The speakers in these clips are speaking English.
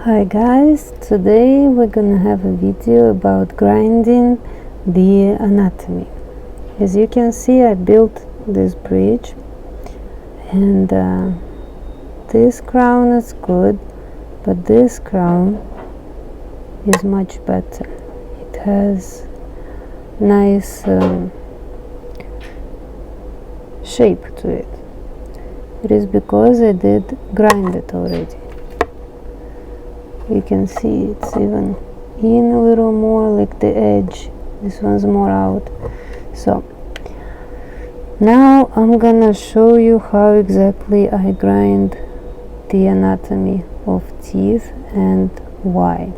Hi guys, today we're gonna have a video about grinding the anatomy. As you can see, I built this bridge and this crown is good, but this crown is much better. It has nice shape to it. It is because I did grind it already. You can see it's even in a little more, like the edge. This one's more out. So now I'm gonna show you how exactly I grind the anatomy of teeth and why.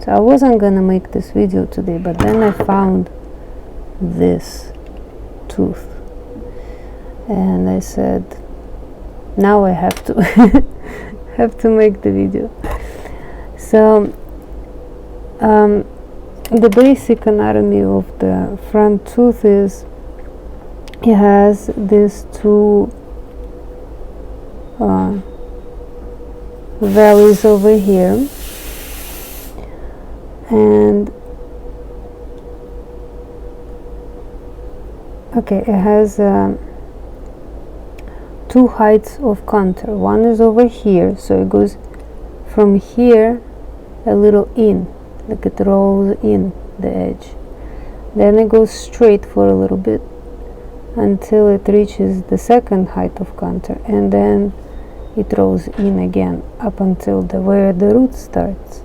So I wasn't gonna make this video today, but then I found this tooth and I said now I have to have to make the video. So the basic anatomy of the front tooth is it has these two valleys over here, and okay, it has two heights of contour. One is over here, so it goes from here a little in, like it rolls in the edge. Then it goes straight for a little bit until it reaches the second height of contour, and then it rolls in again up until where the root starts.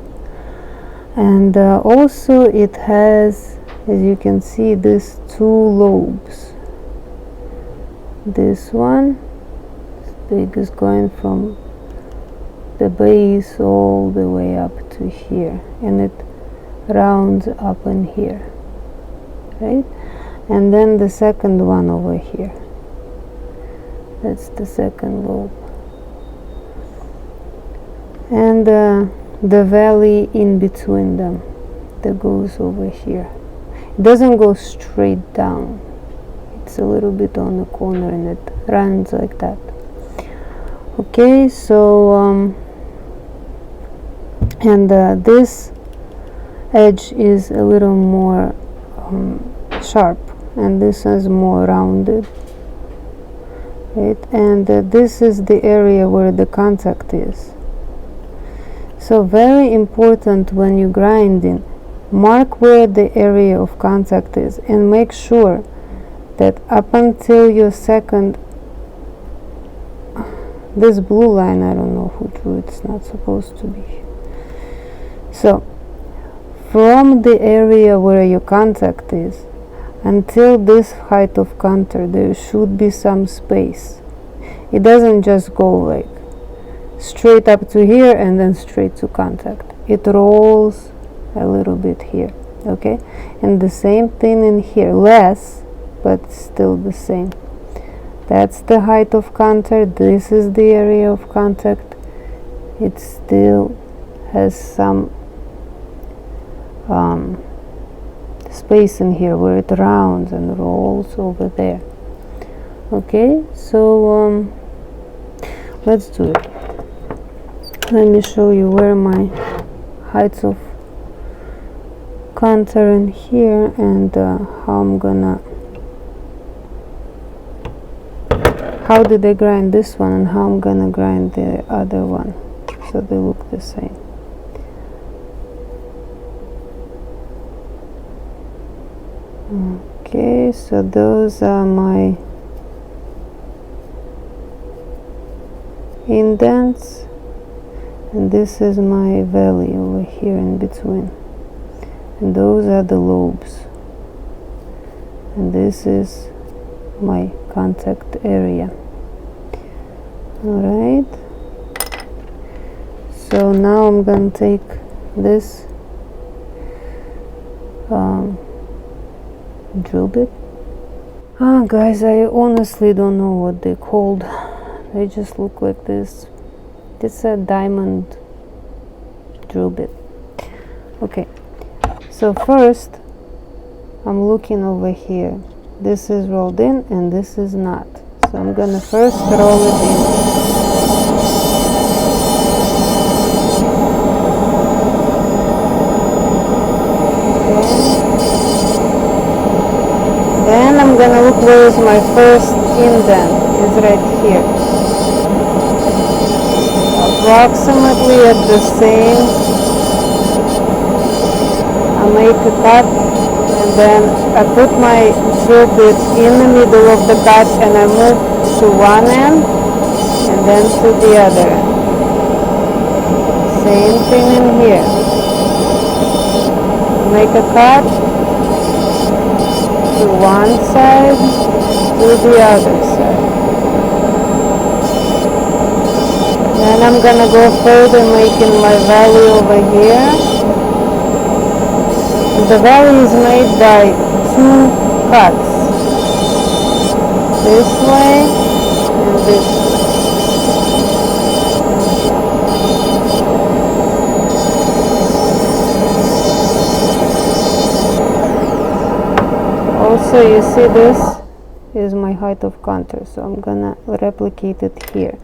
And also it has, as you can see, these two lobes. This one, this big, is going from the base all the way up to here, and it rounds up in here, right? And then the second one over here, that's the second lobe, and the valley in between them that goes over here. It doesn't go straight down, it's a little bit on the corner and it runs like that. Okay, so and this edge is a little more sharp, and this is more rounded, right? And this is the area where the contact is. So very important when you grinding, mark where the area of contact is and make sure that up until your second, this blue line, I don't know who drew it, it's not supposed to be. So from the area where your contact is until this height of contour, there should be some space. It doesn't just go like straight up to here and then straight to contact. It rolls a little bit here, okay? And the same thing in here, less, but still the same. That's the height of contour. This is the area of contact. It still has some space in here where it rounds and rolls over there. Okay, so let's do it. Let me show you where my heights of contour in here, and how did I grind this one and how I'm gonna grind the other one so they look the same. Okay, so those are my indents, and this is my valley over here in between, and those are the lobes, and this is my contact area. Alright, so now I'm gonna take this drill bit. Guys, I honestly don't know what they're called. They just look like this. It's a diamond drill bit. Okay, so first I'm looking over here. This is rolled in and this is not. So I'm gonna first roll it in. indent is right here. Approximately at the same, I make a cut, and then I put my drill bit in the middle of the cut, and I move to one end and then to the other end. Same thing in here. Make a cut to one side, to the other side. Then I'm gonna go further, making my valley over here. The valley is made by two cuts. This way and this way. Also, you see, this is my height of contour, so I'm gonna replicate it here.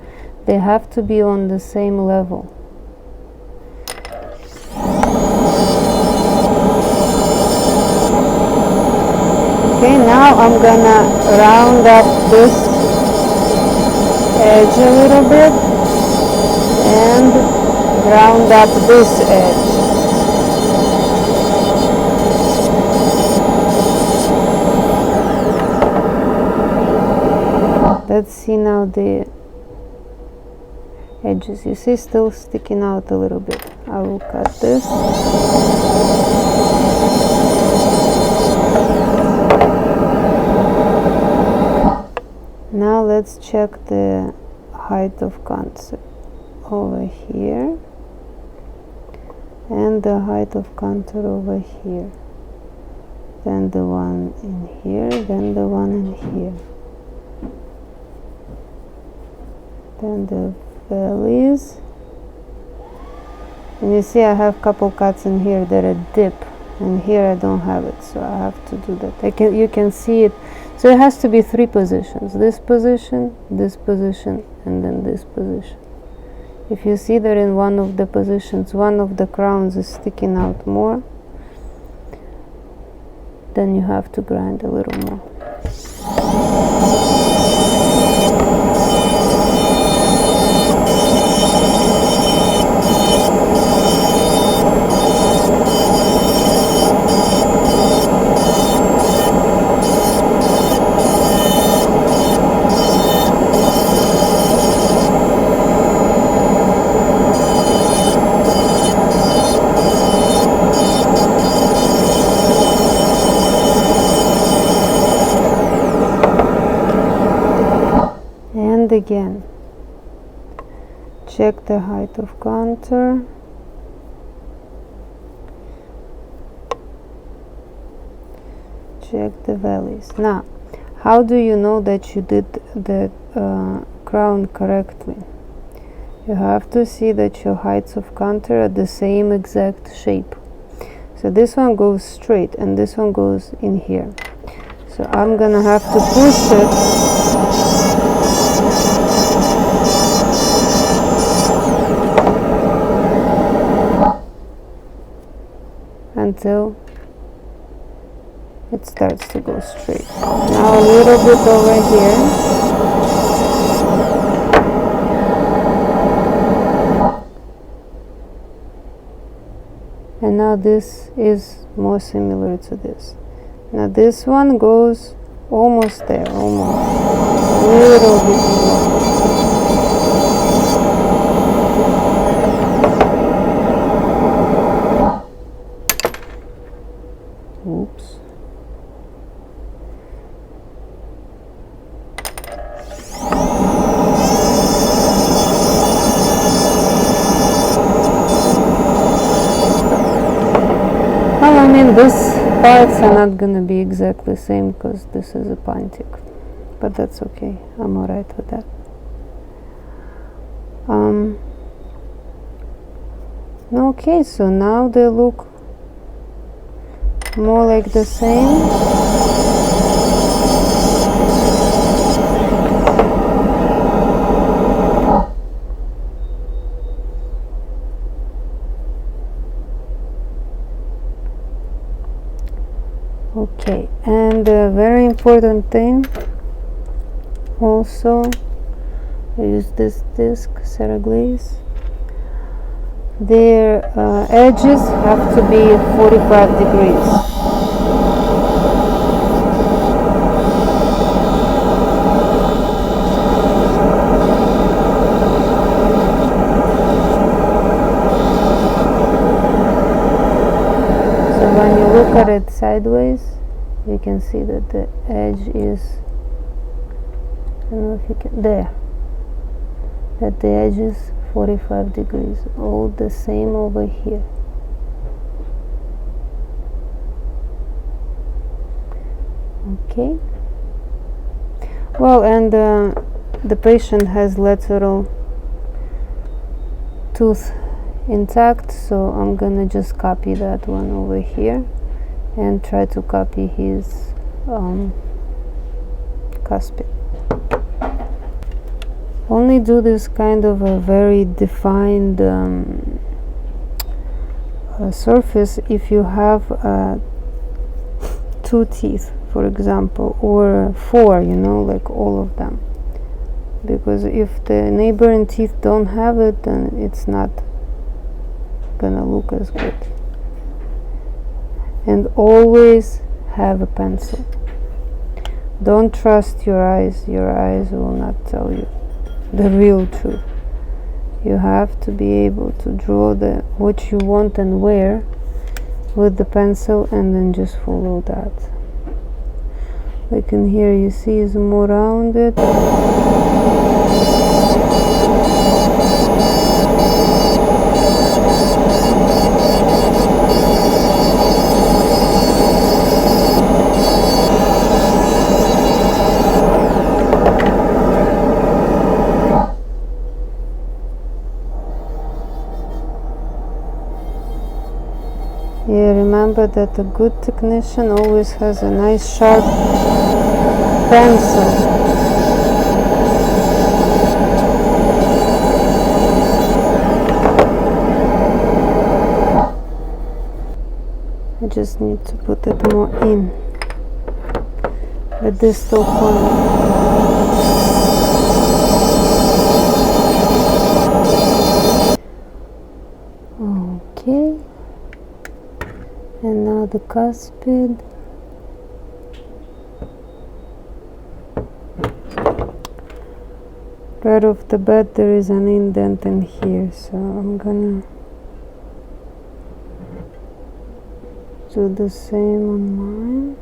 They have to be on the same level. Okay, now I'm gonna round up this edge a little bit and round up this edge. Let's see now the edges. You see, still sticking out a little bit. I will cut this. Now let's check the height of contour over here and the height of contour over here. Then the one in here, then the one in here. Then the valleys, and you see I have a couple cuts in here that are dip, and here I don't have it, so I have to do that. You can see it, so it has to be three positions: this position, and then this position. If you see that in one of the positions one of the crowns is sticking out more, then you have to grind a little more. Again, check the height of contour, check the valleys. Now, how do you know that you did the crown correctly? You have to see that your heights of contour are the same exact shape. So this one goes straight and this one goes in here. So I'm gonna have to push it until it starts to go straight. Now a little bit over here. And now this is more similar to this. Now this one goes almost there, almost. A little bit more. Oops. Well, I mean, these parts are not gonna be exactly the same because this is a pontic, but that's okay. I'm alright with that. Okay, so now they look more like the same. Okay, and a very important thing, Also, I use this disc, Glaze. Their edges have to be 45 degrees. Look at it sideways, you can see that the edge is, I don't know if you can, there, that the edge is 45 degrees, all the same over here. Okay, well, and the patient has lateral tooth intact, so I'm gonna just copy that one over here and try to copy his cuspid. Only do this kind of a very defined surface if you have 2 teeth, for example, or 4, you know, like all of them, because if the neighboring teeth don't have it, then it's not gonna look as good. And always have a pencil. Don't trust your eyes will not tell you the real truth. You have to be able to draw what you want and where with the pencil, and then just follow that. Like in here, you see is more rounded. Yeah, remember that a good technician always has a nice sharp pencil. I just need to put it more in the distal corner. Okay. And now the cuspid. Right off the bat there is an indent in here, so I'm gonna do the same on mine.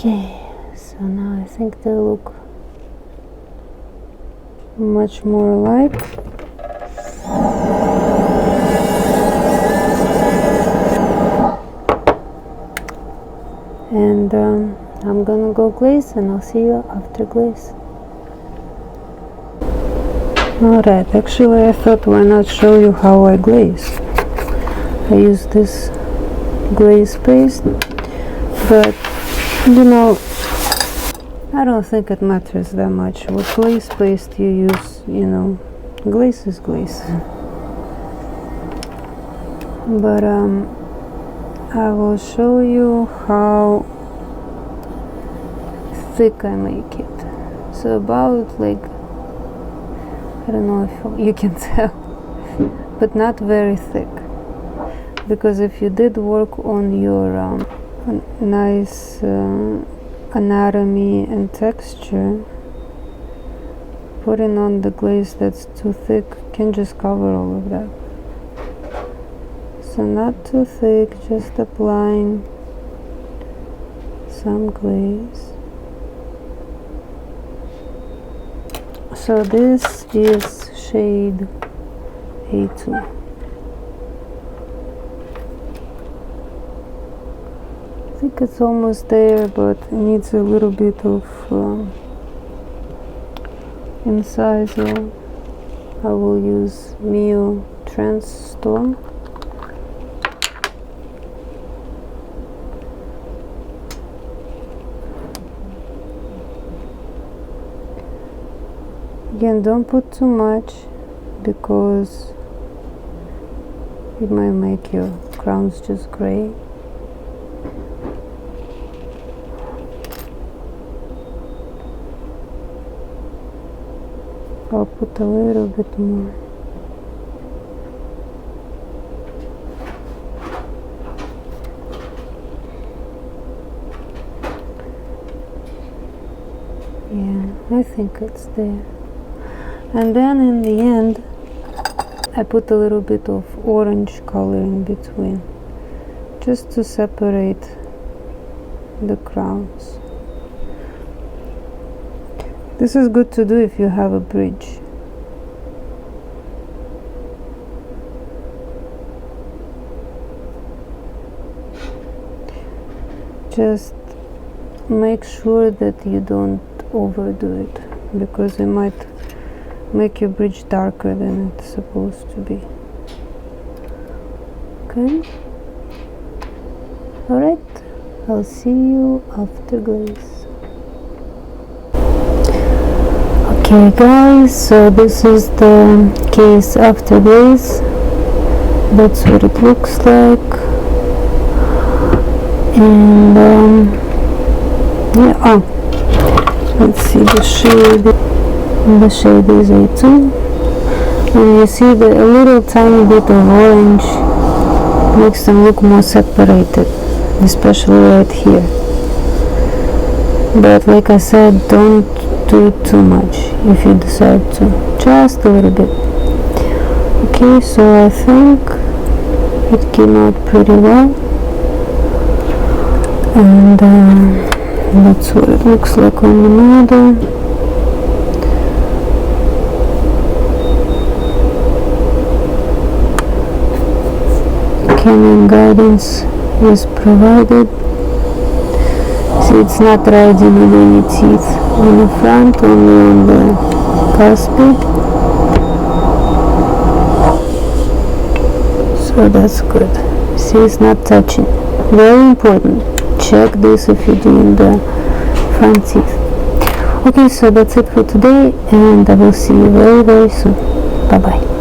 Okay, so now I think they look much more alike. And I'm gonna go glaze, and I'll see you after glaze. Alright, actually I thought why not show you how I glaze. I use this glaze paste, but you know, I don't think it matters that much what glaze paste you use, you know, glaze is glaze. But I will show you how thick I make it. So about like, I don't know if you can tell, but not very thick. Because if you did work on your nice anatomy and texture, putting on the glaze that's too thick can just cover all of that. So not too thick, just applying some glaze. So this is shade A2. I think it's almost there, but it needs a little bit of incisal. I will use Mio Transstorm. Again, don't put too much because it might make your crowns just gray. I'll put a little bit more. Yeah, I think it's there. And then in the end, I put a little bit of orange color in between, just to separate the crowns. This is good to do if you have a bridge. Just make sure that you don't overdo it, because it might make your bridge darker than it's supposed to be. Okay. Alright, I'll see you after glaze. Okay guys, so this is the case after glaze. That's what it looks like. And yeah, let's see the shade. The shade is A2, and you see that a little tiny bit of orange makes them look more separated, especially right here. But like I said, don't do too much if you decide to, just a little bit. Okay, so I think it came out pretty well, and that's what it looks like on the model. Canon guidance is provided. See, it's not riding with any teeth on the front, only on the cusp. So that's good. See, it's not touching. Very important. Check this if you're doing the front teeth. Okay, so that's it for today, and I will see you very, very soon. Bye bye.